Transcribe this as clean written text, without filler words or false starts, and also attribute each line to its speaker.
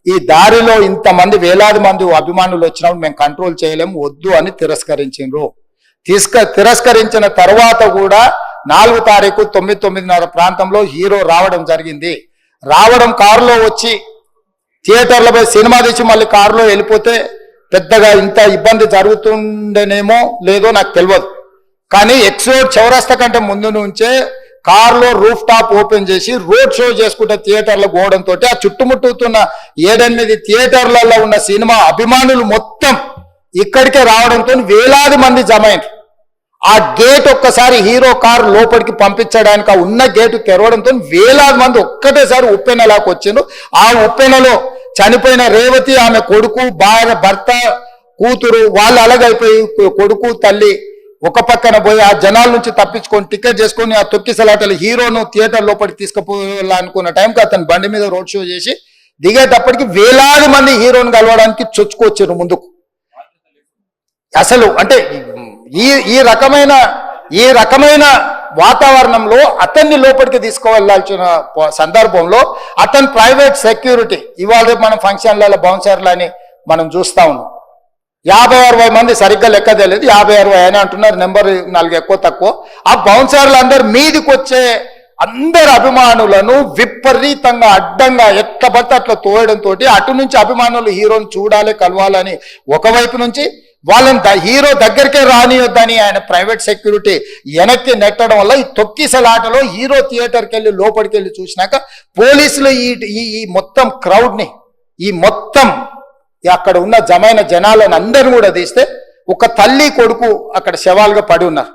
Speaker 1: ఈ దారిలో ఇంతమంది వేలాది మంది అభిమానులు వచ్చినప్పుడు మేము కంట్రోల్ చేయలేము, వద్దు అని తిరస్కరించారు. తిరస్కరించిన తర్వాత కూడా 4 తారీఖు 9:30 ప్రాంతంలో హీరో రావడం జరిగింది. రావడం కారులో వచ్చి థియేటర్లో పోయి సినిమా తీసి మళ్ళీ కారులో వెళ్ళిపోతే పెద్దగా ఇంత ఇబ్బంది జరుగుతుండేనేమో లేదో నాకు తెలియదు. కానీ ఎక్స్రోడ్ చౌరస్తా కంటే ముందు నుంచే కారులో రూఫ్ టాప్ ఓపెన్ చేసి రోడ్ షో చేసుకుంటే థియేటర్లో పోవడంతో ఆ చుట్టుముట్టుతున్న 7-8 థియేటర్లలో ఉన్న సినిమా అభిమానులు మొత్తం ఇక్కడికే రావడంతో వేలాది మంది జమ అయ్యారు. ఆ గేట్ ఒక్కసారి హీరో కారు లోపలికి పంపించడానికి ఆ ఉన్న గేటు తెరవడంతో వేలాది మంది ఒక్కటేసారి ఉప్పెనలాకి వచ్చిండ్రు. ఆ ఉప్పెనలో చనిపోయిన రేవతి, ఆమె కొడుకు, భర్త, కూతురు వాళ్ళు అలాగైపోయి కొడుకు తల్లి ఒక పక్కన పోయి ఆ జనాల నుంచి తప్పించుకొని టికెట్ చేసుకొని ఆ తొక్కిసలాటలు హీరోను థియేటర్ లోపలికి తీసుకుపోవాలనుకున్న టైంకి అతను బండి మీద రోడ్ షో చేసి దిగేటప్పటికి వేలాది మంది హీరోను కలవడానికి చొచ్చుకొచ్చారు ముందుకు. అసలు అంటే ఈ రకమైన వాతావరణంలో అతన్ని లోపలికి తీసుకువెళ్లాల్సిన సందర్భంలో అతను ప్రైవేట్ సెక్యూరిటీ, ఇవాళ మనం ఫంక్షన్లలో బౌన్సర్లని మనం చూస్తా ఉన్నాం. 50-60 మంది సరిగ్గా లెక్క తెలియదు, 50-60 అని అంటున్నారు, నెంబర్ 4 ఎక్కువ తక్కువ. ఆ బౌన్సర్లు అందరు మీదికి వచ్చే అందరు అభిమానులను విపరీతంగా అడ్డంగా ఎట్ల పడితే అట్లా తోయడంతో అటు నుంచి అభిమానులు హీరోని చూడాలి, కలవాలని ఒకవైపు నుంచి వాళ్ళని హీరో దగ్గరికే రానియొద్దని ఆయన ప్రైవేట్ సెక్యూరిటీ వెనక్కి నెట్టడం వల్ల ఈ తొక్కిసలాటలో హీరో థియేటర్కి వెళ్ళి లోపలికి వెళ్ళి చూసినాక పోలీసులు ఈ మొత్తం క్రౌడ్ని, ఈ మొత్తం అక్కడ ఉన్న జమైన జనాలను అందరిని కూడా తీస్తే ఒక తల్లి కొడుకు అక్కడ శవాలుగా పడి ఉన్నారు.